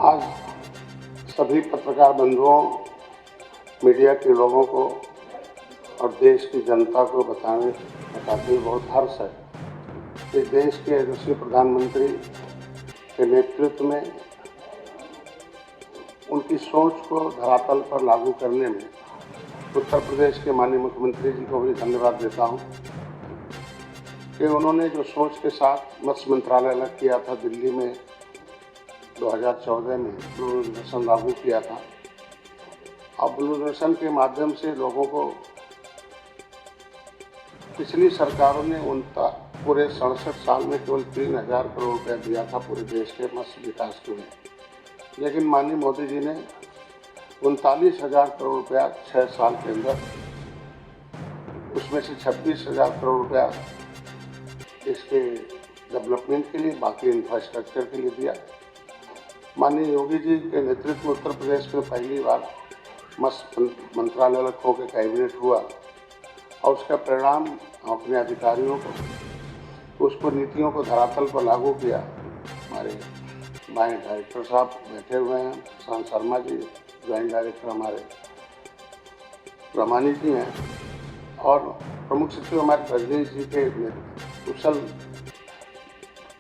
आज सभी पत्रकार बंधुओं, मीडिया के लोगों को और देश की जनता को बताते हुए बहुत हर्ष है कि देश के यशस्वी प्रधानमंत्री के नेतृत्व में उनकी सोच को धरातल पर लागू करने में उत्तर प्रदेश के माननीय मुख्यमंत्री जी को भी धन्यवाद देता हूं कि उन्होंने जो सोच के साथ मत्स्य मंत्रालय अलग किया था, दिल्ली में 2014 में ब्लू नेशन लागू किया था। अब ब्लू नेशन के माध्यम से लोगों को पिछली सरकारों ने पूरे 67 साल में केवल 3000 करोड़ रुपया दिया था पूरे देश के मत्स्य विकास के लिए, लेकिन माननीय मोदी जी ने 39,000 करोड़ रुपया 6 साल के अंदर, उसमें से 26,000 करोड़ रुपया इसके डेवलपमेंट के लिए, बाकी इंफ्रास्ट्रक्चर के लिए दिया। माननीय योगी जी के नेतृत्व में उत्तर प्रदेश में पहली बार मत्स्य मंत्रालय अलग होकर कैबिनेट हुआ और उसका परिणाम अपने अधिकारियों को उसको नीतियों को धरातल पर लागू किया। हमारे बाएं डायरेक्टर साहब बैठे हुए हैं, प्रशांत शर्मा जी, ज्वाइंट डायरेक्टर हमारे प्रमाणित जी हैं और प्रमुख सचिव हमारे रजनीश जी के कुशल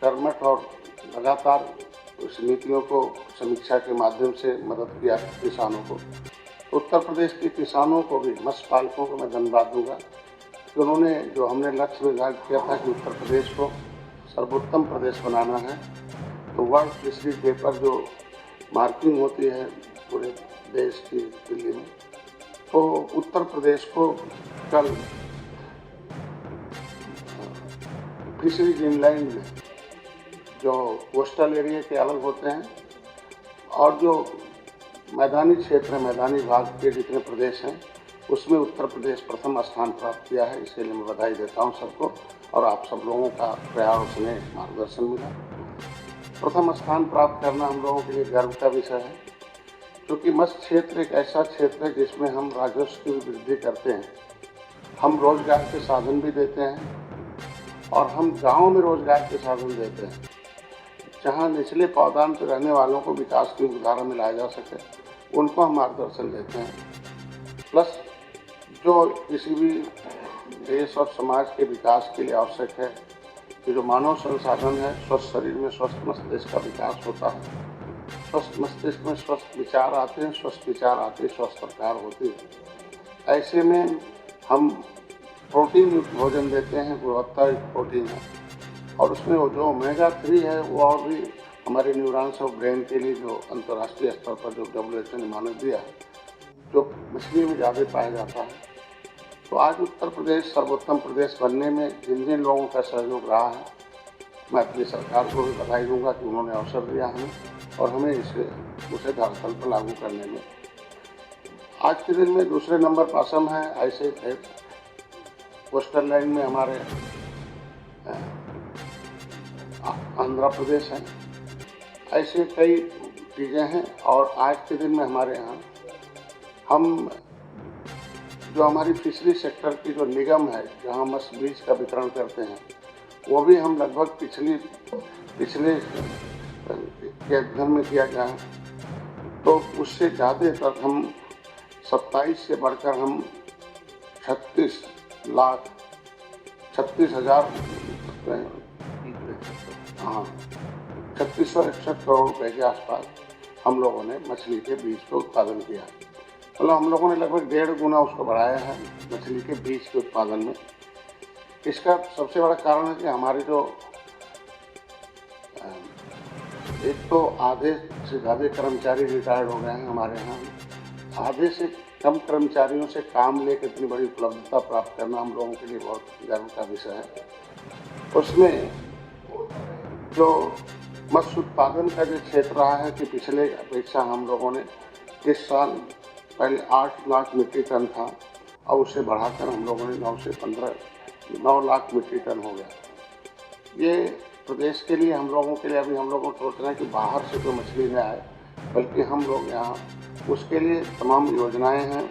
कर्मठ और लगातार उस नीतियों को समीक्षा के माध्यम से मदद किया किसानों को। उत्तर प्रदेश के किसानों को भी, मत्स्य पालकों को मैं धन्यवाद दूंगा कि उन्होंने जो हमने लक्ष्य निर्धारित किया था कि उत्तर प्रदेश को सर्वोत्तम प्रदेश बनाना है, तो वर्ल्ड फिशरीज डे पर जो मार्किंग होती है पूरे देश की दिल्ली में, तो उत्तर प्रदेश को कल फिशरीज इनलैंड में जो कोस्टल एरिया के अलग होते हैं और जो मैदानी क्षेत्र, मैदानी भाग के जितने प्रदेश हैं, उसमें उत्तर प्रदेश प्रथम स्थान प्राप्त किया है। इसके लिए मैं बधाई देता हूं सबको और आप सब लोगों का प्रयास स्नेह मार्गदर्शन मिला। प्रथम स्थान प्राप्त करना हम लोगों के लिए गर्व का विषय है, क्योंकि मत्स्य क्षेत्र एक ऐसा क्षेत्र है जिसमें हम राजस्व की वृद्धि करते हैं, हम रोजगार के साधन भी देते हैं और हम गाँव में रोजगार के साधन देते हैं, जहाँ निचले पावदान पर रहने वालों को विकास की धारा में लाया जा सके, उनको हम मार्गदर्शन देते हैं। प्लस जो किसी भी देश और समाज के विकास के लिए आवश्यक है कि जो मानव संसाधन है, स्वस्थ शरीर में स्वस्थ मस्तिष्क का विकास होता है, स्वस्थ मस्तिष्क में स्वस्थ विचार आते हैं, स्वस्थ विचार आते स्वस्थ सरकार होती है। ऐसे में हम प्रोटीन युक्त भोजन देते हैं, गुणवत्ता युक्त प्रोटीन है और उसमें जो ओमेगा 3 है वो और भी हमारे न्यूरॉन्स और ब्रेन के लिए जो अंतर्राष्ट्रीय स्तर पर जो WHO ने मानक दिया है, जो मछली में ज़्यादा पाया जाता है। तो आज उत्तर प्रदेश सर्वोत्तम प्रदेश बनने में जिन जिन लोगों का सहयोग रहा है, मैं अपनी सरकार को भी बधाई दूंगा कि उन्होंने अवसर दिया हमें और हमें उसे धरातल पर लागू करने में। आज के दिन में दूसरे नंबर पर असम है, ऐसे कोस्टल लाइन में हमारे आंध्र प्रदेश है, ऐसे कई चीज़ें हैं। और आज के दिन में हमारे यहाँ हम जो हमारी फिशरी सेक्टर की जो निगम है, जहाँ मत्स्य बीज का वितरण करते हैं, वो भी हम लगभग पिछले के अध्ययन में किया गया है, तो उससे ज़्यादा तक हम 27 से बढ़कर हम 3661 करोड़ रुपए के आसपास हम लोगों ने मछली के बीज का उत्पादन किया। मतलब हम लोगों ने लगभग 1.5 गुना उसको बढ़ाया है मछली के बीज के उत्पादन में। इसका सबसे बड़ा कारण है कि हमारे जो एक तो आधे से ज़्यादा कर्मचारी रिटायर्ड हो गए हैं हमारे यहाँ, आधे से कम कर्मचारियों से काम लेकर इतनी बड़ी उपलब्धता प्राप्त करना हम लोगों के लिए बहुत गर्व का विषय है। उसमें जो मत्स्य उत्पादन का जो क्षेत्र रहा है कि पिछले अपेक्षा हम लोगों ने इस साल पहले 8 लाख मीट्रिक टन था और उसे बढ़ाकर हम लोगों ने 9 लाख मीट्रिक टन हो गया। ये प्रदेश के लिए हम लोगों के लिए अभी हम लोगों को सोचना है कि बाहर से कोई मछली न आए, बल्कि हम लोग यहाँ उसके लिए तमाम योजनाएं हैं,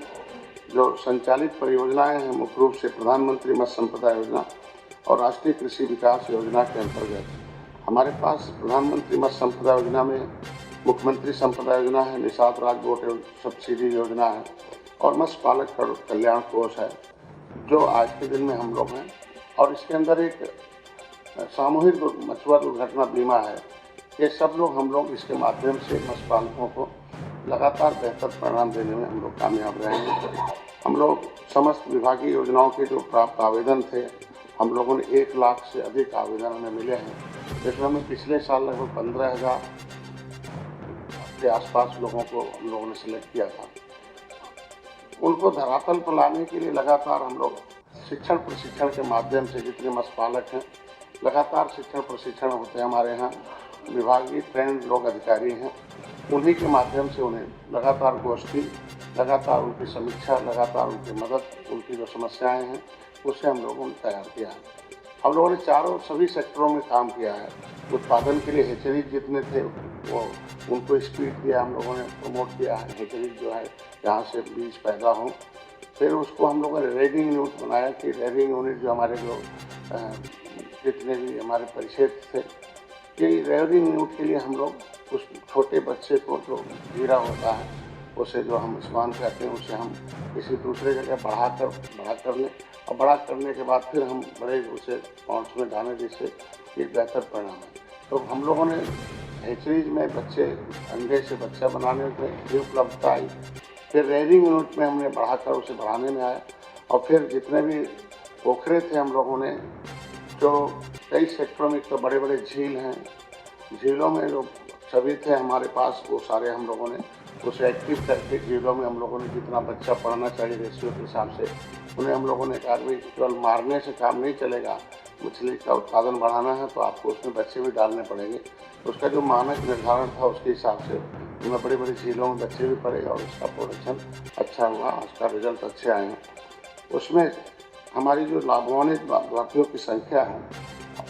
जो संचालित परियोजनाएं हैं, मुख्य रूप से प्रधानमंत्री मत्स्य संपदा योजना और राष्ट्रीय कृषि विकास योजना के अंतर्गत हमारे पास प्रधानमंत्री मत्स्य संपदा योजना में मुख्यमंत्री संपदा योजना है, निषाद राज बोट सब्सिडी योजना है और मत्स्य पालक कल्याण कोष है, जो आज के दिन में हम लोग हैं। और इसके अंदर एक सामूहिक मछुआ दुर्घटना बीमा है। ये सब लोग हम लोग इसके माध्यम से मत्स्य पालकों को लगातार बेहतर परिणाम देने में हम लोग कामयाब रहे हैं। हम लोग समस्त विभागीय योजनाओं के जो प्राप्त आवेदन थे, हम लोगों ने 1 लाख से अधिक आवेदन हमें मिले हैं, जिसमें हमें पिछले साल लगभग 15,000 के आसपास लोगों को हम लोगों ने सिलेक्ट किया था। उनको धरातल पर लाने के लिए लगातार हम लोग शिक्षण प्रशिक्षण के माध्यम से, जितने मत्स्य पालक हैं, लगातार शिक्षण प्रशिक्षण होते हैं हमारे यहाँ। विभागीय ट्रेंड लोग अधिकारी हैं, उन्हीं के माध्यम से उन्हें लगातार गोष्ठी, लगातार उनकी समीक्षा, लगातार उनकी मदद, उनकी जो समस्याएं हैं उसे हम लोगों ने तैयार किया है। हम लोगों ने सभी सेक्टरों में काम किया है। उत्पादन के लिए हेचरीज जितने थे वो उनको स्पीड दिया, हम लोगों ने प्रमोट किया है। हेचरीज जो है जहाँ से बीज पैदा हो, फिर उसको हम लोगों ने रेयरिंग यूनिट बनाया कि रेयरिंग यूनिट जो हमारे जितने भी हमारे परिक्षेत्र थे, कि रेयरिंग यूनिट के लिए हम लोग उस छोटे बच्चे को जो जीरा होता है उसे जो हम स्मान कहते हैं, उसे हम किसी दूसरे जगह बड़ा कर लें और बड़ा करने के बाद फिर हम बड़े उसे पॉन्ड्स में डालें, जिससे एक बेहतर परिणाम है। तो हम लोगों ने हेचरीज में बच्चे अंडे से बच्चा बनाने में भी उपलब्धता आई। फिर रेयरिंग यूनिट में हमने बढ़ाकर उसे बढ़ाने में आया। और फिर जितने भी पोखरे थे हम लोगों ने, जो कई सेक्टरों में, तो बड़े बड़े झील हैं, झीलों में जो सभी थे हमारे पास, वो सारे हम लोगों ने उसे एक्टिव करके झीलों में हम लोगों ने जितना बच्चा पड़ना चाहिए रेशियो के हिसाब से, उन्हें हम लोगों ने कहा कि केवल मारने से काम नहीं चलेगा, मछली का उत्पादन बढ़ाना है तो आपको उसमें बच्चे भी डालने पड़ेंगे। उसका जो मानक निर्धारण था उसके हिसाब से उनमें बड़ी बड़ी झीलों में बच्चे भी पड़े और उसका प्रोडक्शन अच्छा हुआ, उसका रिजल्ट अच्छे आए हैं। उसमें हमारी जो लाभान्वित लाभार्थियों की संख्या है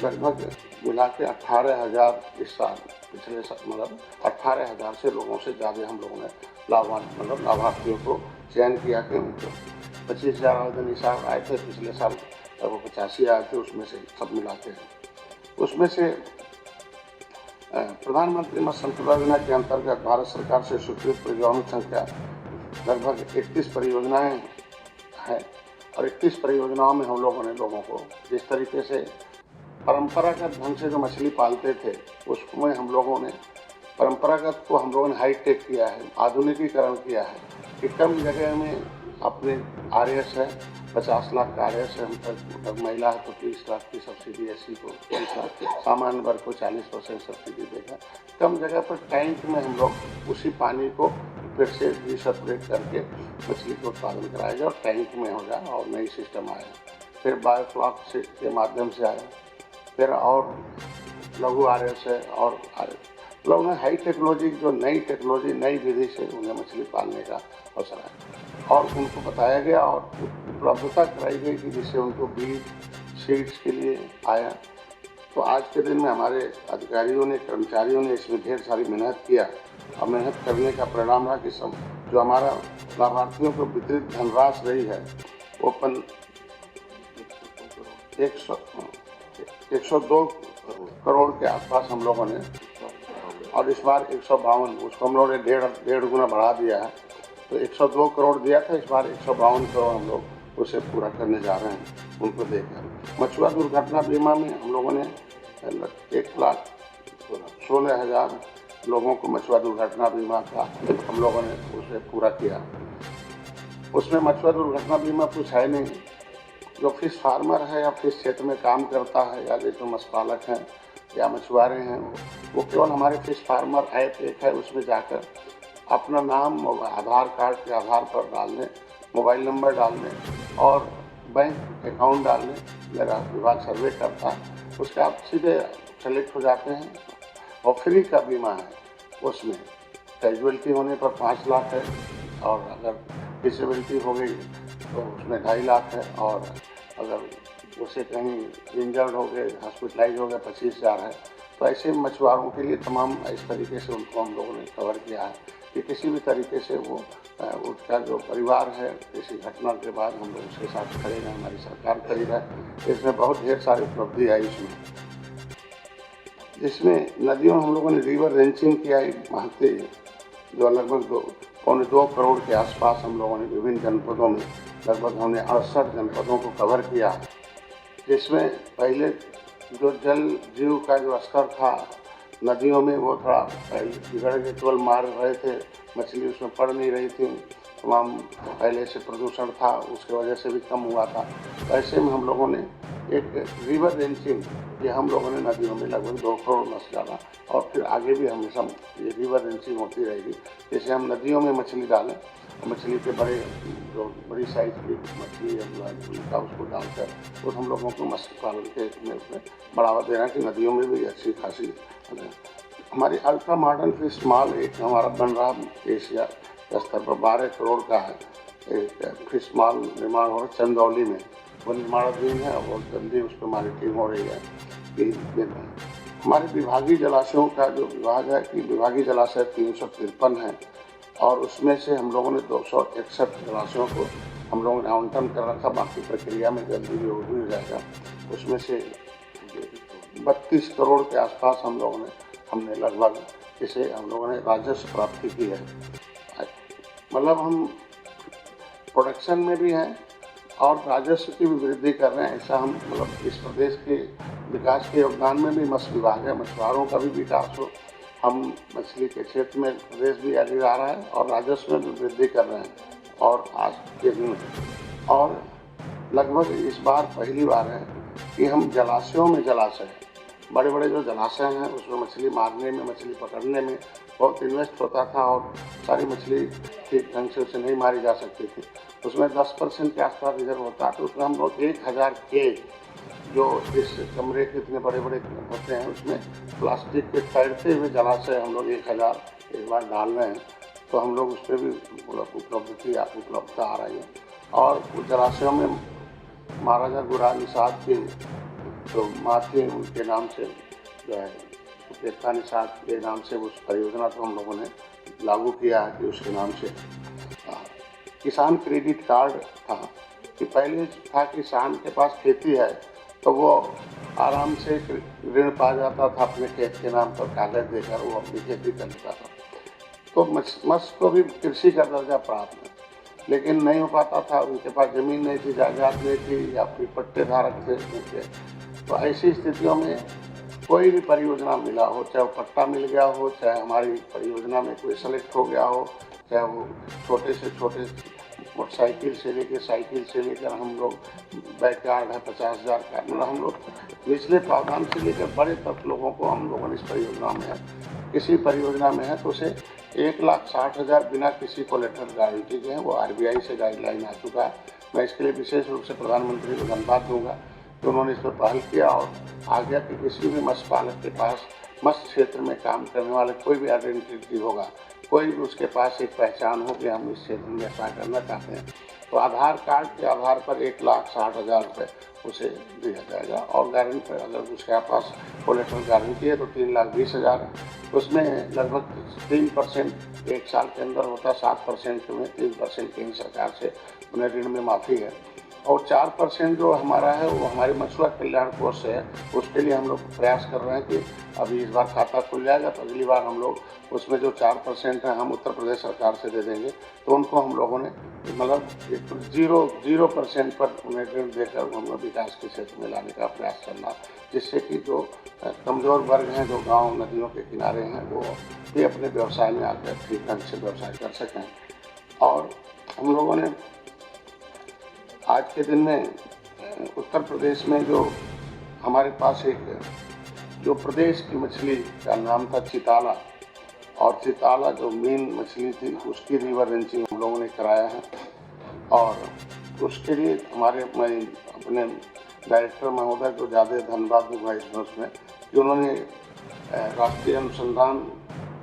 लगभग मिला के 18,000 इस साल, पिछले साल मतलब 18,000 से लोगों से ज़्यादा हम लोगों ने लाभार्थियों को चयन किया कि उनको 25,000 आवेदन इस साल आए थे, पिछले साल वो 85 आए थे, उसमें से सब मिलाते हैं। उसमें से प्रधानमंत्री मत्स्य संपदा योजना के अंतर्गत भारत सरकार से स्वीकृत परियोजनाओं की संख्या लगभग 31 परियोजनाएं हैं और 31 परियोजनाओं में हम लोगों ने लोगों को जिस तरीके से परंपरागत ढंग से जो मछली पालते थे उसमें हम लोगों ने परंपरागत को हम लोगों ने हाईटेक किया है, आधुनिकीकरण किया है कि कम जगह में अपने RS है 50 लाख का RS है, हम तक महिला है तो 30 लाख की सब्सिडी, SC को 30 लाख, सामान्य वर्ग को 40% सब्सिडी देगा। कम जगह पर टैंक में हम लोग उसी पानी को फिर से रिसेपरेट करके मछली का उत्पादन कराएगा और टैंक में होगा और नई सिस्टम आया। फिर बायोफ्लॉक के माध्यम से आया, फिर और लघु RS है और लोगों ने हाई टेक्नोलॉजी, जो नई टेक्नोलॉजी, नई विधि से उन्हें मछली पालने का अवसर आया और उनको बताया गया और उपलब्धता कराई गई कि जिससे उनको बीज सीड्स के लिए आया। तो आज के दिन में हमारे अधिकारियों ने, कर्मचारियों ने इसमें ढेर सारी मेहनत किया और मेहनत करने का परिणाम रहा कि सब जो हमारा लाभार्थियों को वितरित धनराशि रही है वो 102 करोड़ के आसपास हम लोगों ने, और इस बार 152, उसको हम लोगों ने डेढ़ गुना बढ़ा दिया है। तो 102 करोड़ दिया था, इस बार 152 करोड़ हम लोग उसे पूरा करने जा रहे हैं उनको देकर। मछुआ दुर्घटना बीमा में हम लोगों ने 1,16,000 लोगों को मछुआ दुर्घटना बीमा का हम लोगों ने उसे पूरा किया। उसमें मछुआ दुर्घटना बीमा कुछ है नहीं, जो फिश फार्मर है या फिश क्षेत्र में काम करता है या जो मत्स्य पालक हैं या मछुआरे हैं, वो केवल हमारे फिश फार्मर ऐप एक है, उसमें जाकर अपना नाम आधार कार्ड के आधार पर डालने, मोबाइल नंबर डालने और बैंक अकाउंट डालने, मेरा विभाग सर्वे करता है, उसके आप सीधे सेलेक्ट हो जाते हैं। और फ्री का बीमा है, उसमें कैजुअलिटी होने पर 5 लाख है और अगर डिसेबिलिटी हो गई तो उसमें 2.5 लाख है और अगर उसे कहीं इंजर्ड हो गए, हॉस्पिटलाइज हो गए 25,000 है। तो ऐसे मछुआरों के लिए तमाम इस तरीके से उनको हम लोगों ने कवर किया है कि किसी भी तरीके से वो उसका जो परिवार है किसी घटना के बाद हम लोग उसके साथ खड़े रहें, हमारी सरकार खड़ी रहे। इसमें बहुत ढेर सारी उपलब्धि आई इसमें। जिसमें नदियों में हम लोगों ने रिवर रेंचिंग किया एक महत्व, जो लगभग 2.25 करोड़ के आसपास हम लोगों ने विभिन्न जनपदों में लगभग हमने 68 जनपदों को कवर किया, जिसमें पहले जो जल जीव का जो स्तर था नदियों में वो थोड़ा पहले बिगड़ के केवल मार रहे थे, मछली उसमें पड़ नहीं रही थी, तमाम पहले से प्रदूषण था उसके वजह से भी कम हुआ था। ऐसे में हम लोगों ने एक रिवर रेंचिंग ये हम लोगों ने नदियों में लगभग 2 करोड़ मछली डाला और फिर आगे भी हमेशा ये रिवर रेंचिंग होती रहेगी। जैसे हम नदियों में मछली डालें, मछली के जो बड़ी साइज की मछली है उसको डालकर और हम लोगों को मत्स्य पालन के में बढ़ावा देना कि नदियों में भी अच्छी खासी हमारी अल्ट्रा मॉडर्न फिश मॉल एक हमारा बन रहा एशिया स्तर पर 12 करोड़ का है एक फिश मॉल निर्माण हो रहा है चंदौली में, वो निर्माणाधीन है और जल्दी उस पर हमारी टीम हो रही है कि हमारे विभागीय जलाशयों का जो विभाग है कि विभागीय जलाशय 353 है और उसमें से हम लोगों ने 261 जलाशयों को हम लोगों ने आवंटन कर रखा, बाकी प्रक्रिया में जल्दी भी हो भी जाएगा। उसमें से 32 करोड़ के आसपास हमने लगभग इसे हम लोगों ने राजस्व प्राप्ति की है। मतलब हम प्रोडक्शन में भी हैं और राजस्व की भी वृद्धि कर रहे हैं। ऐसा हम मतलब इस प्रदेश के विकास के योगदान में भी मत्स्य विभाग है, मछुआरों का भी विकास हो, हम मछली के क्षेत्र में प्रदेश भी आगे आ रहा है और राजस्व में भी वृद्धि कर रहे हैं। और आज के दिन और लगभग इस बार पहली बार है कि हम जलाशयों में बड़े बड़े जो जलाशय हैं उसमें मछली मारने में मछली पकड़ने में बहुत इन्वेस्ट होता था और सारी मछली ठीक ढंग से उसे नहीं मारी जा सकती थी। उसमें 10% के आसपास रिजर्व होता है, तो उसमें हम लोग 1000 केज जो इस कमरे के इतने बड़े बड़े होते हैं उसमें प्लास्टिक के तैरते हुए जलाशय हम लोग 1000 इस बार डाल रहे हैं, तो हम लोग उस पर भी उपलब्धता आ रही है। और उस जलाशयों में महाराजा गुरान निषाद के जो माथे उनके नाम से जो है उपयोगिता निषाद के नाम से उस परियोजना को हम लोगों ने लागू किया है कि उसके नाम से किसान क्रेडिट कार्ड था कि पहले था किसान के पास खेती है तो वो आराम से ऋण पा जाता था अपने खेत के नाम पर कागज देकर वो अपनी खेती कर लेता था, तो मत्स्य को भी कृषि का दर्जा प्राप्त है, लेकिन नहीं हो पाता था, उनके पास ज़मीन नहीं थी, जायदाद नहीं थी या फिर पट्टेधारक थे उनके। तो ऐसी स्थितियों में कोई भी परियोजना मिला हो, चाहे वो पट्टा मिल गया हो, चाहे हमारी परियोजना में कोई सेलेक्ट हो गया हो, चाहे वो छोटे से छोटे मोटरसाइकिल से लेकर हम लोग बैकयार्ड है 50,000 का, मतलब हम लोग निचले प्रावधान से लेकर बड़े तक लोगों को हम लोगों ने इस परियोजना में है, किसी परियोजना में है तो उसे 1,60,000 बिना किसी कोलेटरल गारंटी के हैं। वो RBI से गाइडलाइन आ चुका है। मैं इसके लिए विशेष रूप से प्रधानमंत्री को धन्यवाद दूंगा कि उन्होंने इस पर पहल किया और आ गया कि किसी भी मत्स्य पालक के पास मत्स्य क्षेत्र में काम करने वाले कोई भी आइडेंटिटी होगा, कोई भी उसके पास एक पहचान हो कि हम इस क्षेत्र में ऐसा करना चाहते हैं, तो आधार कार्ड के आधार पर 1,60,000 रुपये उसे दिया जाएगा और गारंटी अगर उसके पास कोलेटरल गारंटी है तो 3,20,000 है। उसमें लगभग 3% एक साल के अंदर होता है, 7% में 3% केंद्र सरकार से उन्हें ऋण में माफ़ी है और 4% जो हमारा है वो हमारे मछुआ कल्याण कोष से है। उसके लिए हम लोग प्रयास कर रहे हैं कि अभी इस बार खाता खुल जाएगा तो अगली बार हम लोग उसमें जो 4% है हम उत्तर प्रदेश सरकार से दे देंगे, तो उनको हम लोगों ने मतलब 0% पर उन्हें ऋण देकर हम लोग विकास के क्षेत्र में लाने का प्रयास करना, जिससे कि जो कमज़ोर वर्ग हैं जो गाँव नदियों के किनारे हैं वो भी अपने व्यवसाय में आकर ठीक ढंग से व्यवसाय कर सकें। और हम लोगों ने आज के दिन में उत्तर प्रदेश में जो हमारे पास एक जो प्रदेश की मछली का नाम था चिताला, और चिताला जो मेन मछली थी उसकी रिवर रेंचिंग हम लोगों ने कराया है और उसके लिए मैं अपने डायरेक्टर महोदय को ज़्यादा धन्यवाद दूंगा इसमें कि उन्होंने राष्ट्रीय अनुसंधान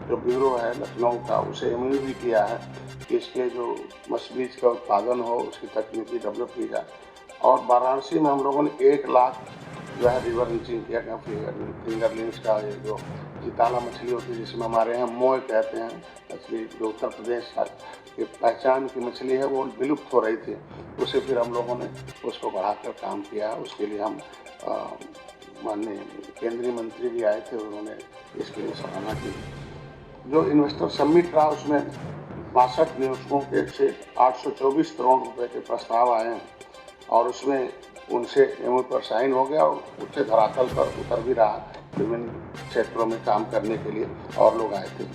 जो ब्यूरो है लखनऊ का उसे MOU भी किया है कि इसके जो मत्स्य बीज का उत्पादन हो उसकी तकनीकी डेवलप की जाए। और वाराणसी में हम लोगों ने 1 लाख जो है रिवर रेंचिंग किया गया फिंगरलिंग्स का, ये जो चिताला मछली होती है जिसमें हमारे यहाँ मोय कहते हैं मछली, जो उत्तर प्रदेश की पहचान की मछली है वो विलुप्त हो रही थी, उसे फिर हम लोगों ने उसको बढ़ाकर काम किया है। उसके लिए हम माननीय केंद्रीय मंत्री भी आए थे, उन्होंने इसके लिए सराहना की। जो इन्वेस्टर समिट रहा उसमें 62 निवेशकों के से 824 करोड़ रुपए के प्रस्ताव आए हैं और उसमें उनसे एमओयू पर साइन हो गया और उच्च धरातल पर उतर भी रहा। विभिन्न क्षेत्रों में काम करने के लिए और लोग आए थे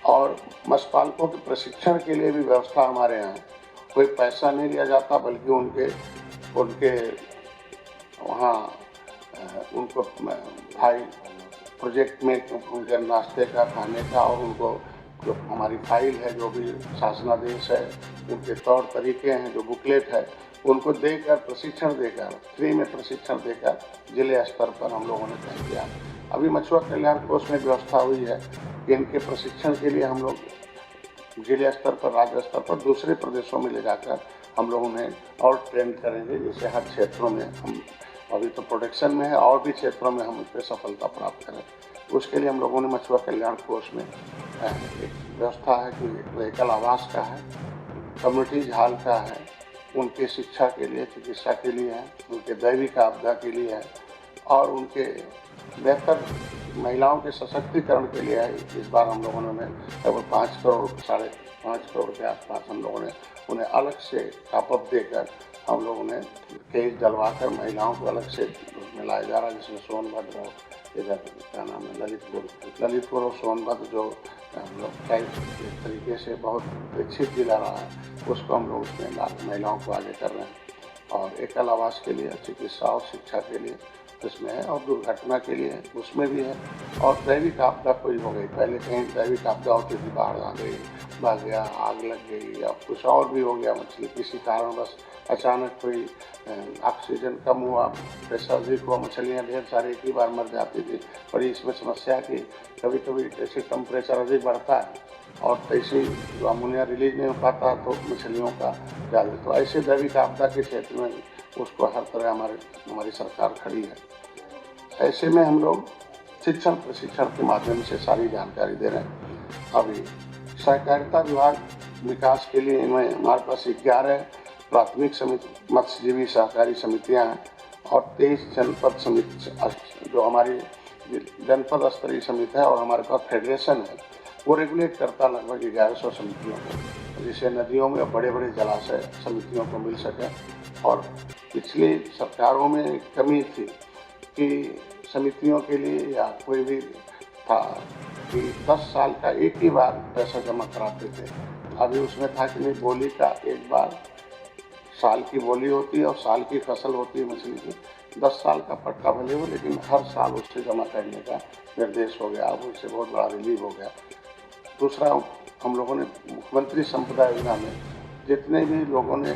और मत्स्य पालकों के प्रशिक्षण के लिए भी व्यवस्था हमारे यहाँ है। कोई पैसा नहीं लिया जाता, बल्कि उनके वहाँ उनको भाई प्रोजेक्ट में उनके नाश्ते का, खाने का और उनको जो हमारी फाइल है, जो भी शासनादेश है, उनके तौर तरीके हैं, जो बुकलेट है, उनको देकर प्रशिक्षण देकर, फ्री में प्रशिक्षण देकर जिले स्तर पर हम लोगों ने तय किया। अभी मछुआ कल्याण कोष में व्यवस्था हुई है कि इनके प्रशिक्षण के लिए हम लोग जिले स्तर पर, राज्य स्तर पर, दूसरे प्रदेशों में ले जाकर हम लोग उन्हें और ट्रेन करेंगे, जिससे हर क्षेत्रों में हम अभी तो प्रोडक्शन में है और भी क्षेत्रों में हम उस पर सफलता प्राप्त करें। उसके लिए हम लोगों ने मछुआ कल्याण कोष में एक व्यवस्था है कि व्हीकल आवास का है, कम्युनिटीज हॉल का है, उनके शिक्षा के लिए, चिकित्सा के लिए है, उनके दैविक आपदा के लिए है और उनके बेहतर महिलाओं के सशक्तिकरण के लिए है। इस बार हम लोगों ने लगभग 5 करोड़, 5.5 करोड़ के आसपास हम लोगों ने उन्हें अलग से टॉपअप देकर हम लोगों ने केस डलवाकर महिलाओं को अलग से उसमें लाया जा रहा है, जिसमें सोनभद्र और इधर क्या नाम है, ललितपुर और सोनभद्र, जो हम लोग एक तरीके से बहुत विकसित जिला रहा है, उसको हम लोग उसमें महिलाओं को आगे कर रहे हैं। और एकल आवास के लिए, चिकित्सा और शिक्षा के लिए इसमें है और दुर्घटना के लिए उसमें भी है। और दैविक आपदा कोई हो गई, पहले कहीं दैविक आपदा होती थी, बाढ़ आ गई, भाग गया, आग लग गई या कुछ और भी हो गया, मछली किसी कारणवश अचानक कोई ऑक्सीजन कम हुआ, प्रेशर अधिक हुआ, मछलियाँ ढेर सारी एक ही बार मर जाती थी। और इसमें समस्या कि कभी कभी जैसे टेम्परेचर अधिक बढ़ता है और तैसे जो अमोनिया रिलीज नहीं हो पाता तो मछलियों का ज़्यादा, तो ऐसे दैविक आपदा के क्षेत्र में उसको हर तरह हमारी सरकार खड़ी है। ऐसे में हम लोग शिक्षण प्रशिक्षण के माध्यम से सारी जानकारी दे रहे हैं। अभी सहकारिता विभाग विकास के लिए हमारे पास 11 प्राथमिक समिति मत्स्यजीवी सहकारी समितियां हैं और 23 जनपद समिति, जो हमारी जनपद स्तरीय समिति है, और हमारे पास फेडरेशन है, वो रेगुलेट करता लगभग 1100 समितियों को, जिससे नदियों में बड़े बड़े जलाशय समितियों को मिल सके। और पिछली सरकारों में कमी थी कि समितियों के लिए या कोई भी था कि 10 साल का एक ही बार पैसा जमा कराते थे। अभी उसमें था कि नहीं, बोली का एक बार साल की बोली होती है और साल की फसल होती है मछली की, 10 साल का पट्टा भले हो लेकिन हर साल उससे जमा करने का निर्देश हो गया। अब उससे बहुत बड़ा रिलीव हो गया। दूसरा, हम लोगों ने मुख्यमंत्री संपदा योजना में जितने भी लोगों ने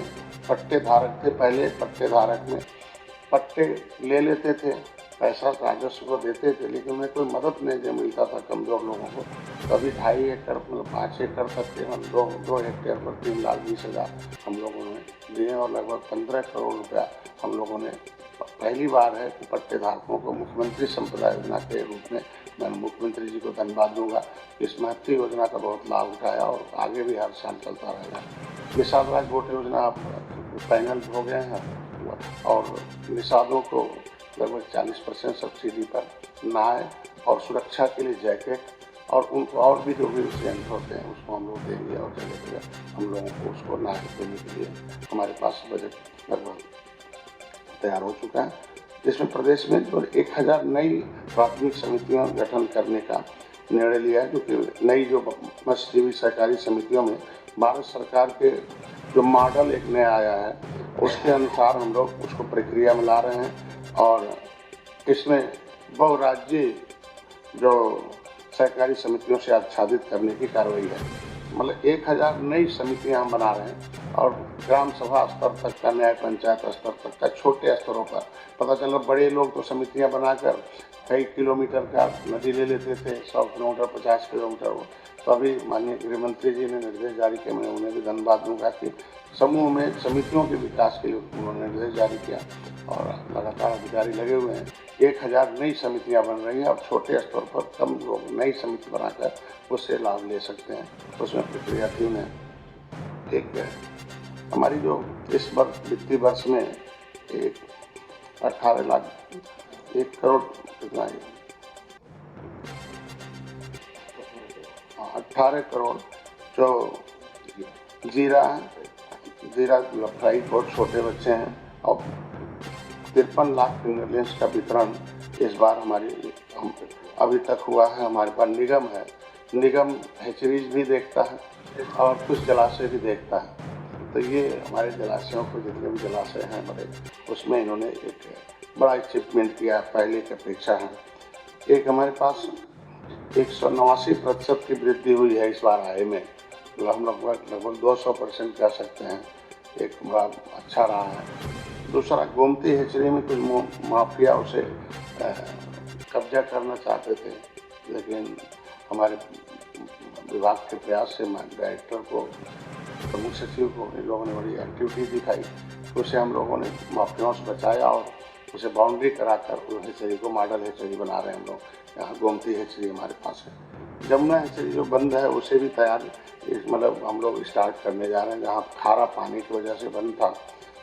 पट्टे धारक थे, पहले पट्टे धारक में पट्टे ले लेते थे, पैसा राजस्व को देते थे, लेकिन उन्हें कोई मदद नहीं मिलता था कमज़ोर लोगों को। कभी 2.5 एकड़ मतलब 5 एकड़ तक के हम 2 हेक्टेयर पर 3,20,000 हम लोगों ने दिए और लगभग 15 करोड़ रुपया हम लोगों ने, पहली बार है कि पट्टे धारकों को मुख्यमंत्री संपदा योजना के रूप में, मैं मुख्यमंत्री जी को धन्यवाद दूंगा। इस महत्वपूर्ण योजना का बहुत लाभ उठाया और आगे भी हर साल चलता रहेगा। निषाद बोट योजना फाइनल हो गए हैं और निषादों को लगभग 40% सब्सिडी पर नाव और सुरक्षा के लिए जैकेट और उनको और भी जो भी उससे यंत्र होते हैं उसको हम लोग देंगे और जगह जगह हम लोगों को उसको नाव देने के लिए हमारे पास बजट लगभग तैयार हो चुका है, जिसमें प्रदेश में जो 1000 नई प्राथमिक समितियां गठन करने का निर्णय लिया है, क्योंकि नई जो मत्स्यजीवी सहकारी समितियों में भारत सरकार के जो मॉडल एक नया आया है उसके अनुसार हम लोग उसको प्रक्रिया में ला रहे हैं। और इसमें बहुराज्यीय जो सहकारी समितियों से आच्छादित करने की कार्रवाई है। मतलब 1000 नई समितियां हम बना रहे हैं और ग्राम सभा स्तर तक का, न्याय पंचायत स्तर तक का, छोटे स्तरों पर। पता चला बड़े लोग तो समितियां बनाकर कई किलोमीटर का नदी ले लेते थे, 100 किलोमीटर 50 किलोमीटर। तो अभी माननीय गृह मंत्री जी ने निर्देश जारी किए, मैं उन्हें भी धन्यवाद दूंगा कि समूह में समितियों के विकास के लिए उन्होंने निर्देश जारी किया और लगातार अधिकारी लगे हुए हैं। 1000 नई समितियां बन रही हैं और छोटे स्तर पर कम लोग नई समिति बनाकर उससे लाभ ले सकते हैं। उसमें प्रक्रिया थी उन्हें एक हमारी जो इस वर्ष वित्तीय वर्ष में एक 18 लाख 1 करोड़ कितना है, 18 करोड़ जो जीरा है, जीरा फ्राई बहुत छोटे बच्चे हैं, और 53 लाख फिंगरलिंस का वितरण इस बार अभी तक हुआ है। हमारे पास निगम है, निगम हैचरीज भी देखता है और कुछ जलाशय भी देखता है। तो ये हमारे जलाशयों को, जितने भी जलाशय हैं बड़े, उसमें इन्होंने एक बड़ा अचीवमेंट किया पहले की अपेक्षा है। एक हमारे पास 189% की वृद्धि हुई है इस बार आय में, मतलब हम लगभग 200% कह सकते हैं, एक बड़ा अच्छा रहा है। दूसरा, गोमती हेचरी में कुछ माफिया उसे कब्जा करना चाहते थे, लेकिन हमारे विभाग के प्रयास से डायरेक्टर को, प्रमुख सचिव को इन लोगों ने बड़ी एक्टिविटी दिखाई, तो उसे हम लोगों ने माफियाओं से बचाया और उसे बाउंड्री कराकर हेचरी को मॉडल हेचरी बना रहे हैं हम लोग। यहाँ गोमती हेचरी हमारे पास है। जमुना हेचरी जो बंद है उसे भी तैयार, मतलब हम लोग स्टार्ट करने जा रहे हैं। जहाँ खारा पानी की वजह से बंद था,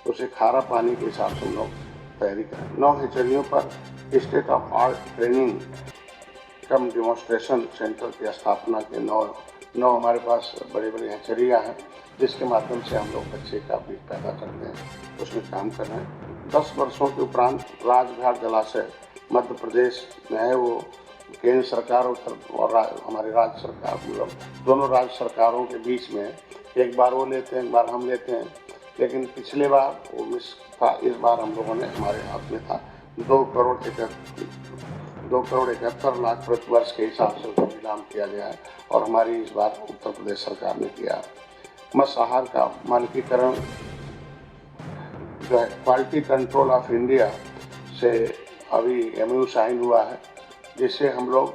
उसे खारा पानी के हिसाब से हम लोग तैयारी करें। 9 हेचरियों पर state of art training come demonstration centre की स्थापना के 9 हमारे पास बड़े बड़े हेचरियाँ हैं, जिसके माध्यम से हम लोग बच्चे का बीज पैदा करते हैं, उसमें काम कर रहे हैं। 10 वर्षों के उपरांत राजघाट जलाशय मध्य प्रदेश में है, वो केंद्र सरकार और हमारी राज्य सरकार, मतलब दोनों राज्य सरकारों के बीच में, एक बार वो लेते हैं, एक बार हम लेते हैं, लेकिन पिछले बार वो मिस था, इस बार हम लोगों ने, हमारे हाथ में था। 2 करोड़ 71 लाख प्रति वर्ष के हिसाब से उसको नीलाम किया गया है, और हमारी इस बार उत्तर प्रदेश सरकार ने किया। मत्स्य आहार का मानकीकरण जो है, क्वालिटी कंट्रोल ऑफ इंडिया से अभी MOU साइन हुआ है, जिससे हम लोग,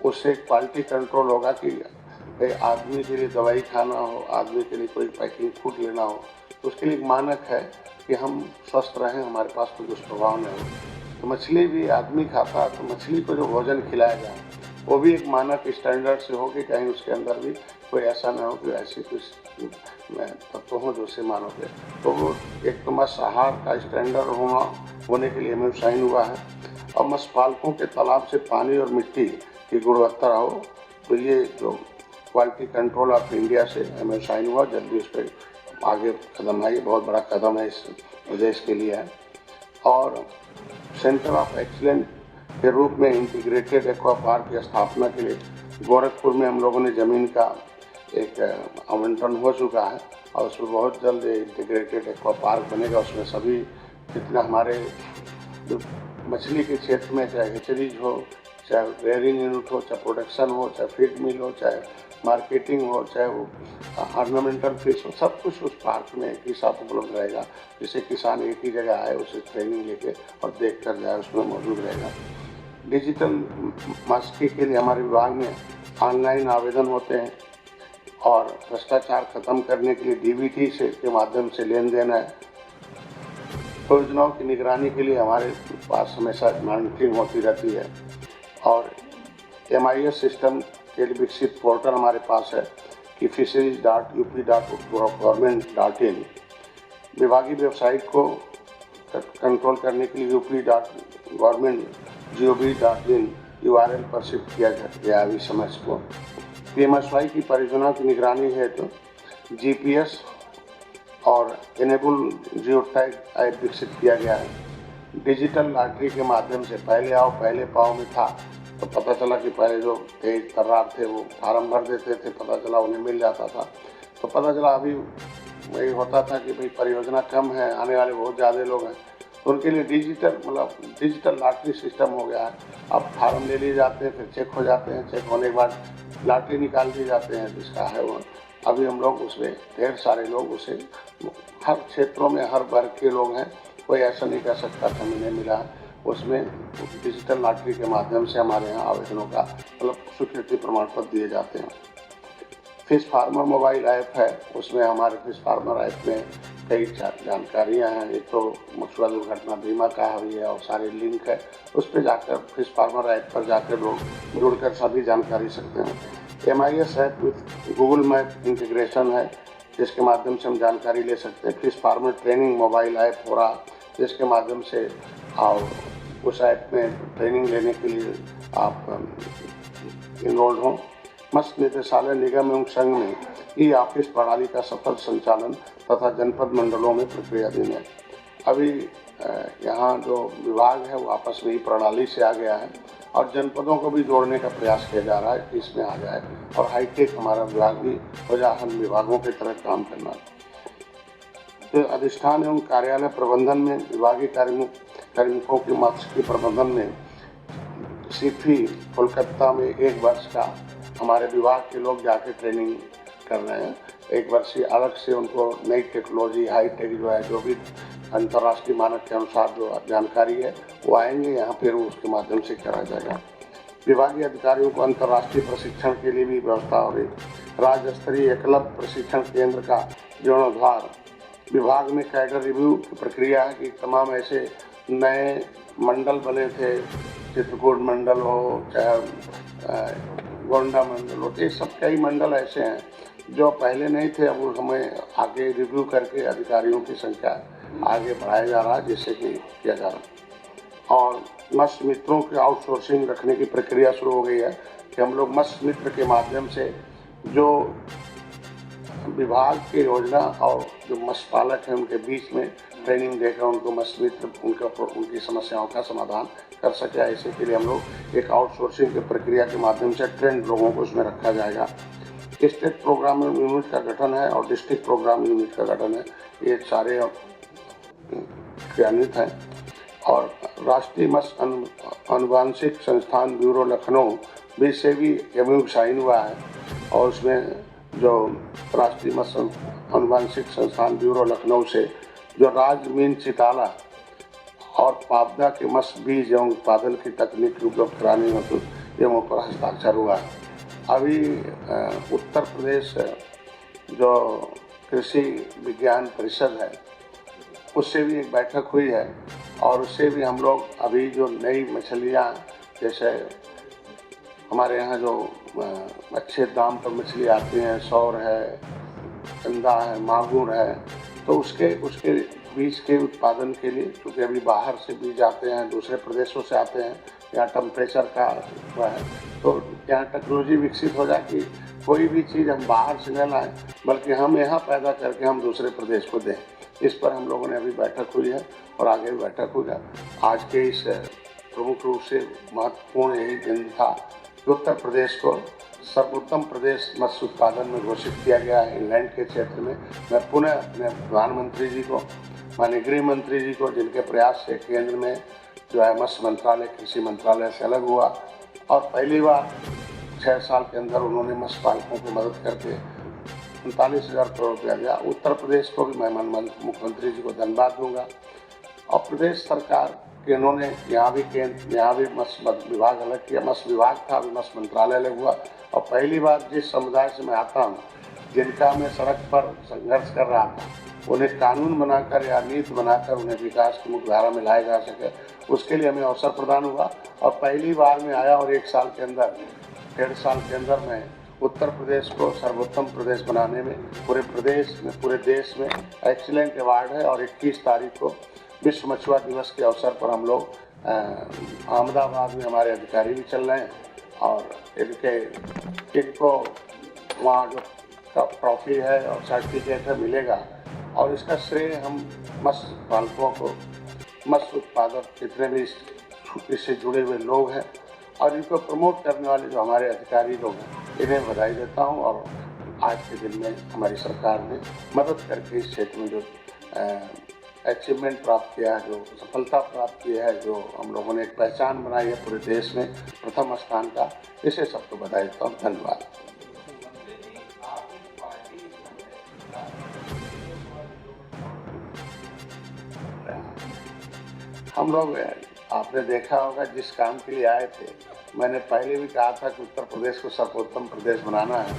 उससे क्वालिटी कंट्रोल होगा कि आदमी के लिए दवाई खाना हो, आदमी के लिए कोई पैकिंग फूड लेना हो, तो उसके लिए एक मानक है कि हम स्वस्थ रहें, हमारे पास कोई दुष्प्रभाव न हो। तो मछली भी आदमी खाता है, तो मछली को जो भोजन खिलाया जाए वो भी एक मानक स्टैंडर्ड से हो, कि कहीं उसके अंदर भी कोई ऐसा ना हो कि ऐसी कुछ तत्व हो जो उसे मानव के। तो वो एक तो मत्स्य आहार का स्टैंडर्ड होने के लिए MOU साइन हुआ है, और मत्स्य पालकों के तालाब से पानी और मिट्टी की गुणवत्ता हो, तो ये जो क्वालिटी कंट्रोल ऑफ इंडिया से MOU साइन हुआ, जल्दी उस पर आगे कदम है, ये बहुत बड़ा कदम है इस प्रदेश के लिए है। और सेंटर ऑफ एक्सीलेंस के रूप में इंटीग्रेटेड एक्वा पार्क की स्थापना के लिए गोरखपुर में हम लोगों ने ज़मीन का एक आवंटन हो चुका है, और उसमें बहुत जल्द इंटीग्रेटेड एक्वा पार्क बनेगा। उसमें सभी जितना हमारे मछली के क्षेत्र में, चाहे हेचरीज हो, चाहे रेयरिंग यूनिट हो, चाहे प्रोडक्शन हो, चाहे फीड मिल हो, चाहे मार्केटिंग हो, चाहे वो ऑर्नामेंटल फिश हो, सब कुछ उस पार्क में एक ही साथ उपलब्ध रहेगा, जिससे किसान एक ही जगह आए, उसे ट्रेनिंग लेके और देख कर जाए, उसमें मौजूद रहेगा। डिजिटल मास्की के लिए हमारे विभाग में ऑनलाइन आवेदन होते हैं, और भ्रष्टाचार खत्म करने के लिए DBT से के माध्यम से लेन देन है। योजनाओं की निगरानी के लिए हमारे पास हमेशा मॉनिटरिंग होती रहती है, और MIS सिस्टम के लिए विकसित पोर्टल हमारे पास है कि fisheries.up.government.in। विभागीय वेबसाइट को कंट्रोल करने के लिए up.government.gov.in URL पर शिफ्ट किया गया अभी समय को। PMSY की परियोजनाओं की निगरानी है तो GPS और इनेबल जियोटैग ऐप विकसित किया गया है। डिजिटल लॉटरी के माध्यम से पहले आओ पहले पाओ में था, तो पता चला कि पहले जो तेज तर्रार थे वो फार्म भर देते थे, पता चला उन्हें मिल जाता था। तो पता चला अभी वही होता था कि भाई परियोजना कम है, आने वाले बहुत ज़्यादा लोग हैं, तो उनके लिए डिजिटल लॉटरी सिस्टम हो गया है। अब फार्म ले लिए जाते हैं, फिर चेक हो जाते हैं, चेक होने के बाद लॉटरी निकाल दिए जाते हैं, जिसका है वो। अभी हम लोग उसमें ढेर सारे लोग उसे हर क्षेत्रों में हर वर्ग के लोग हैं, कोई ऐसा नहीं कह सकता कि हमें नहीं मिला। उसमें डिजिटल लॉटरी के माध्यम से हमारे यहाँ आवेदनों का मतलब स्वीकृति प्रमाण पत्र दिए जाते हैं। फिश फार्मर मोबाइल ऐप है, उसमें हमारे फिश फार्मर ऐप में कई जानकारियाँ हैं। एक तो मछुआ दुर्घटना बीमा का हुई है और सारे लिंक है, उस पर जाकर फिश फार्मर ऐप पर जाकर लोग जुड़कर सभी जानकारी सकते हैं। MIS app with Google map integration है, जिसके माध्यम से हम जानकारी ले सकते हैं। Fish farmer training mobile app हो रहा, जिसके माध्यम से और उस ऐप में ट्रेनिंग लेने के लिए आप इनरोल्ड हों। मत्स्य निदेशालय निगम एवं संघ में ई ऑफिस प्रणाली का सफल संचालन तथा जनपद मंडलों में प्रक्रियाधीन है। अभी यहाँ जो विभाग है वो आपस में ही प्रणाली से आ गया है और जनपदों को भी जोड़ने का प्रयास किया जा रहा है कि इसमें आ जाए और हाईटेक हमारा विभाग भी हो जाए, हम विभागों की तरह काम करना। तो अधिष्ठान एवं कार्यालय प्रबंधन में विभागीय कार्मिकों के मत्स्य के प्रबंधन में सीफी कोलकाता में 1 वर्ष का हमारे विभाग के लोग जाके ट्रेनिंग कर रहे हैं। 1 वर्ष ही अलग से उनको नई टेक्नोलॉजी हाईटेक जो है, जो भी अंतर्राष्ट्रीय मानक के अनुसार जो जानकारी है वो आएंगे यहाँ, फिर उसके माध्यम से करा जाएगा। विभागीय अधिकारियों को अंतर्राष्ट्रीय प्रशिक्षण के लिए भी व्यवस्था हो रही। राज्य स्तरीय एकलव्य प्रशिक्षण केंद्र का जीर्णोद्धार। विभाग में कैडर रिव्यू की प्रक्रिया है कि तमाम ऐसे नए मंडल बने थे, चित्रकूट मंडल हो चाहे गोंडा मंडल हो, ये सब कई मंडल ऐसे हैं जो पहले नहीं थे, अब हमें आगे रिव्यू करके अधिकारियों की संख्या आगे बढ़ाया जा रहा है, जिससे कि किया जा रहा है। और मत्स्य मित्रों के आउटसोर्सिंग रखने की प्रक्रिया शुरू हो गई है कि हम लोग मत्स्य मित्र के माध्यम से जो विभाग की योजना और जो मत्स्य पालक हैं उनके बीच में ट्रेनिंग देकर उनको मत्स्य मित्र उनकी समस्याओं का समाधान कर सके। ऐसे के लिए हम लोग एक आउटसोर्सिंग की प्रक्रिया के माध्यम से ट्रेंड लोगों को उसमें रखा जाएगा। स्टेट प्रोग्राम यूनिट का गठन है और डिस्ट्रिक्ट प्रोग्राम यूनिट का गठन है, ये सारे क्रियान्वित हैं। और राष्ट्रीय मत्स्य अनुवांशिक संस्थान ब्यूरो लखनऊ भी से भी एमओयू साइन हुआ है और उसमें जो राष्ट्रीय मत्स्य अनुवांशिक संस्थान ब्यूरो लखनऊ से जो राजमीन चिताला और पावदा के मत्स्य बीज एवं उत्पादन की तकनीक उपलब्ध कराने एवं पर हस्ताक्षर हुआ है। अभी उत्तर प्रदेश जो कृषि विज्ञान परिषद है उससे भी एक बैठक हुई है और उससे भी हम लोग अभी जो नई मछलियाँ, जैसे हमारे यहाँ जो अच्छे दाम पर मछली आती हैं, सौर है, चंदा है, मागुर है, तो उसके बीज के उत्पादन के लिए, क्योंकि अभी बाहर से बीज आते हैं, दूसरे प्रदेशों से आते हैं, यहाँ टेम्परेचर का है, तो यहाँ टेक्नोलॉजी विकसित हो जाए कि कोई भी चीज़ हम बाहर से न लाएं बल्कि हम यहाँ पैदा करके हम दूसरे प्रदेश को दें। इस पर हम लोगों ने अभी बैठक हुई है और आगे भी बैठक होगा। आज के इस प्रमुख रूप से महत्वपूर्ण यही दिन था कि उत्तर प्रदेश को सर्वोत्तम प्रदेश मत्स्य उत्पादन में घोषित किया गया है इंग्लैंड के क्षेत्र में। मैं पुनः अपने प्रधानमंत्री जी को, माननीय गृह मंत्री जी को, जिनके प्रयास से केंद्र में जो है मत्स्य मंत्रालय कृषि मंत्रालय से अलग हुआ और पहली बार 6 साल के अंदर उन्होंने मत्स्य पालकों की मदद करके 39,000 करोड़ रुपया दिया। उत्तर प्रदेश को भी मैं मुख्यमंत्री जी को धन्यवाद दूंगा और प्रदेश सरकार कि उन्होंने यहाँ भी मत्स्य विभाग अलग किया। मत्स्य विभाग था, अभी मत्स्य मंत्रालय अलग हुआ और पहली बार जिस समुदाय से मैं आता हूँ, जिनका मैं सड़क पर संघर्ष कर रहा था, उन्हें कानून बनाकर या नीति बनाकर उन्हें विकास की मुख्यधारा में लाया जा सके, उसके लिए हमें अवसर प्रदान हुआ और पहली बार में आया और 1 साल के अंदर, 1.5 साल के अंदर मैं उत्तर प्रदेश को सर्वोत्तम प्रदेश बनाने में पूरे देश में एक्सीलेंट अवार्ड है। और 21 तारीख को विश्व मछुआ दिवस के अवसर पर हम लोग अहमदाबाद में हमारे अधिकारी भी चल रहे हैं और इनको वहाँ जो ट्रॉफी है और सर्टिफिकेट है मिलेगा और इसका श्रेय हम मत्स्य पालकों को, मत्स्य उत्पादक जितने भी इससे जुड़े हुए लोग हैं और इनको प्रमोट करने वाले जो हमारे अधिकारी लोग हैं, इन्हें बधाई देता हूं। और आज के दिन में हमारी सरकार ने मदद करके इस क्षेत्र में जो अचीवमेंट प्राप्त किया है, जो सफलता प्राप्त की है, जो हम लोगों ने एक पहचान बनाई है पूरे देश में प्रथम स्थान का, इसे सबको बधाई देता हूँ। धन्यवाद। हम लोग, आपने देखा होगा जिस काम के लिए आए थे, मैंने पहले भी कहा था कि उत्तर प्रदेश को सर्वोत्तम प्रदेश बनाना है,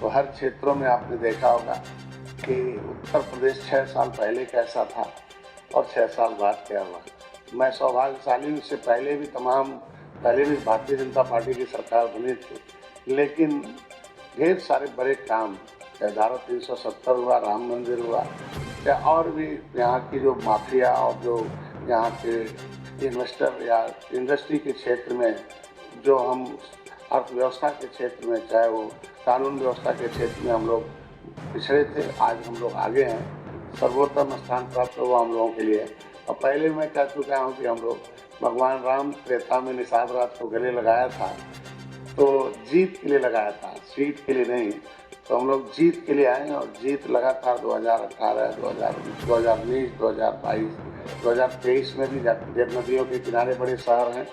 तो हर क्षेत्रों में आपने देखा होगा कि उत्तर प्रदेश 6 साल पहले कैसा था और 6 साल बाद क्या हुआ। मैं सौभाग्यशाली, उससे पहले भी भारतीय जनता पार्टी की सरकार बनी थी, लेकिन ढेर सारे बड़े काम, चाहे धारा 370 हुआ, राम मंदिर हुआ, या और भी यहाँ की जो माफिया और जो यहाँ के इन्वेस्टर या इंडस्ट्री के क्षेत्र में जो हम अर्थव्यवस्था के क्षेत्र में, चाहे वो कानून व्यवस्था के क्षेत्र में हम लोग पिछड़े थे, आज हम लोग आगे हैं। सर्वोत्तम स्थान प्राप्त हुआ हम लोगों के लिए। और पहले मैं कह चुका हूँ कि हम लोग भगवान राम त्रेता में निषाद राज को गले लगाया था, तो जीत के लिए लगाया था, सीट के लिए नहीं। तो हम लोग जीत के लिए आए और जीत लगातार 2018, 2019, 2022, 2023 में भी नदियों के किनारे बड़े शहर हैं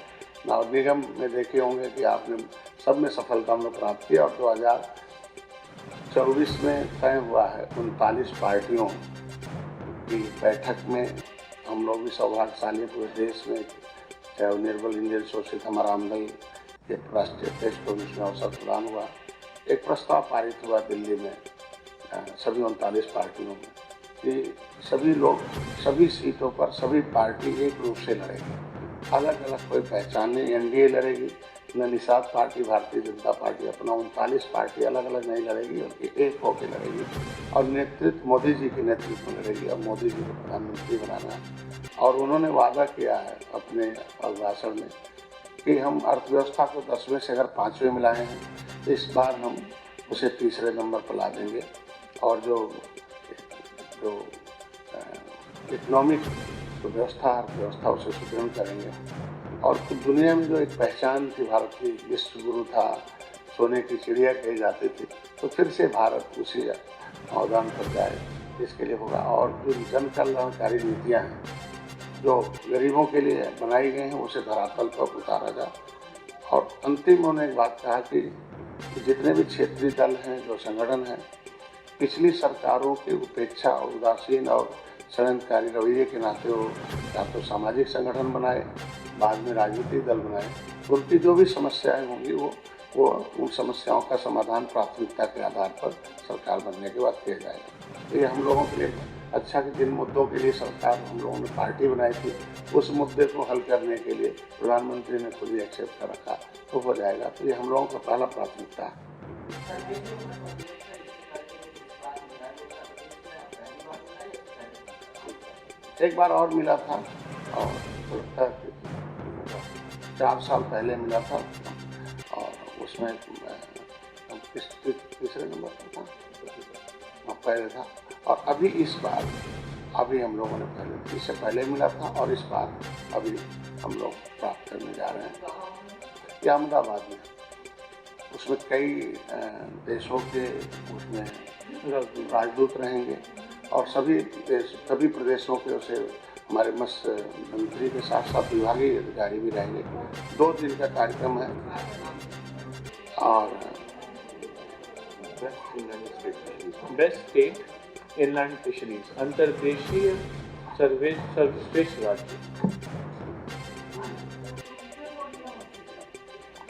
और निगम में देखे होंगे कि आपने सब में सफलता हम लोग प्राप्त की। और 2024 में तय हुआ है 39 पार्टियों की बैठक में हम लोग भी सौभाग्यशाली पूरे देश में, चाहे वो निर्बल इंजन शोषित हमारा आमदल के राष्ट्रीय अध्यक्ष को इसमें अवसर प्रदान हुआ। एक प्रस्ताव पारित हुआ दिल्ली में सभी 39 पार्टियों में कि सभी लोग सभी सीटों पर सभी पार्टी एक रूप से लड़ेगी, अलग अलग कोई पहचान नहीं। एनडीए लड़ेगी, न निषाद पार्टी, भारतीय जनता पार्टी अपना 39 पार्टी अलग अलग नहीं लड़ेगी, और एक होकर लड़ेगी। और नेतृत्व मोदी जी के नेतृत्व में लड़ेगी। और मोदी जी को प्रधानमंत्री बनाना है। और उन्होंने वादा किया है अपने भाषण में कि हम अर्थव्यवस्था को 10वें से अगर 5वें में लाए हैं तो इस बार हम उसे तीसरे नंबर पर ला देंगे। और जो इकोनॉमिक व्यवस्था, अर्थव्यवस्था उसे सुदृढ़ करेंगे। और दुनिया में जो एक पहचान थी भारत की, विश्व गुरु था, सोने की चिड़िया कही जाती थी, तो फिर से भारत उसी मैदान पर जाए, इसके लिए होगा। और जो जन कल्याणकारी नीतियाँ हैं जो गरीबों के लिए बनाई गई हैं उसे धरातल पर उतारा जाए। और अंतिम उन्होंने एक बात कहा कि जितने भी क्षेत्रीय दल हैं, जो संगठन हैं, पिछली सरकारों की उपेक्षा और उदासीन और षड्यंत्रकारी रवैये के नाते वो या तो सामाजिक संगठन बनाए, बाद में राजनीतिक दल बनाए। उनकी जो भी समस्याएं होंगी वो उन समस्याओं का समाधान प्राथमिकता के आधार पर सरकार बनने के बाद किया जाएगा। तो ये हम लोगों के लिए अच्छा कि जिन मुद्दों के लिए सरकार हम लोगों ने पार्टी बनाई थी, उस मुद्दे को हल करने के लिए प्रधानमंत्री ने खुद ही एक्सेप्ट कर रखा, तो हो जाएगा। तो ये हम लोगों का पहला प्राथमिकता है। एक बार और मिला था और 4 साल पहले मिला था और उसमें तीसरे नंबर पर था, पहले था। और अभी इस बार हम लोगों ने पहले, इससे पहले मिला था और इस बार अभी हम लोग प्राप्त करने जा रहे हैं। ये अहमदाबाद में, उसमें कई देशों के उसमें राजदूत रहेंगे और सभी प्रदेशों के उसे हमारे मत्स्य मंत्री के साथ साथ विभागीय अधिकारी भी रहेंगे। 2 दिन का कार्यक्रम है। और बेस्ट स्टेट इनलैंड फिशरीज, अंतर्देशीय सर्वश्रेष्ठ राज्य।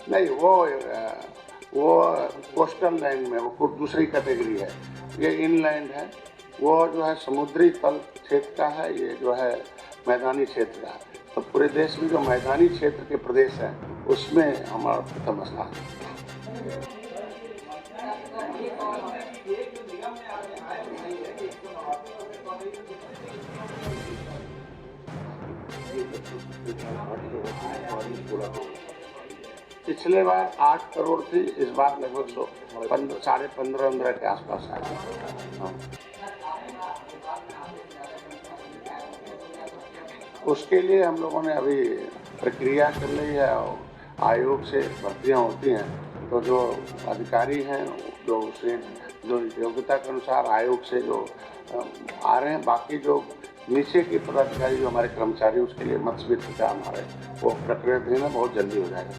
नहीं, वो कोस्टल लैंड में वो दूसरी कैटेगरी है। ये इनलैंड है, वो जो है समुद्री तल क्षेत्र का है, ये जो है मैदानी क्षेत्र का है। तो पूरे देश में जो मैदानी क्षेत्र के प्रदेश हैं उसमें हमारा प्रथम स्थान है। पिछले बार 8 करोड़ थी, इस बार लगभग 15.5 के आसपास आए। उसके लिए हम लोगों ने अभी प्रक्रिया कर ली है और आयोग से भर्तियाँ होती हैं। तो जो अधिकारी हैं जो योग्यता के अनुसार आयोग से जो आ रहे हैं, बाकी जो नीचे के पदाधिकारी जो हमारे कर्मचारी, उसके लिए मत्स्य वित्त का हमारे वो प्रक्रिया बहुत जल्दी हो जाएगा।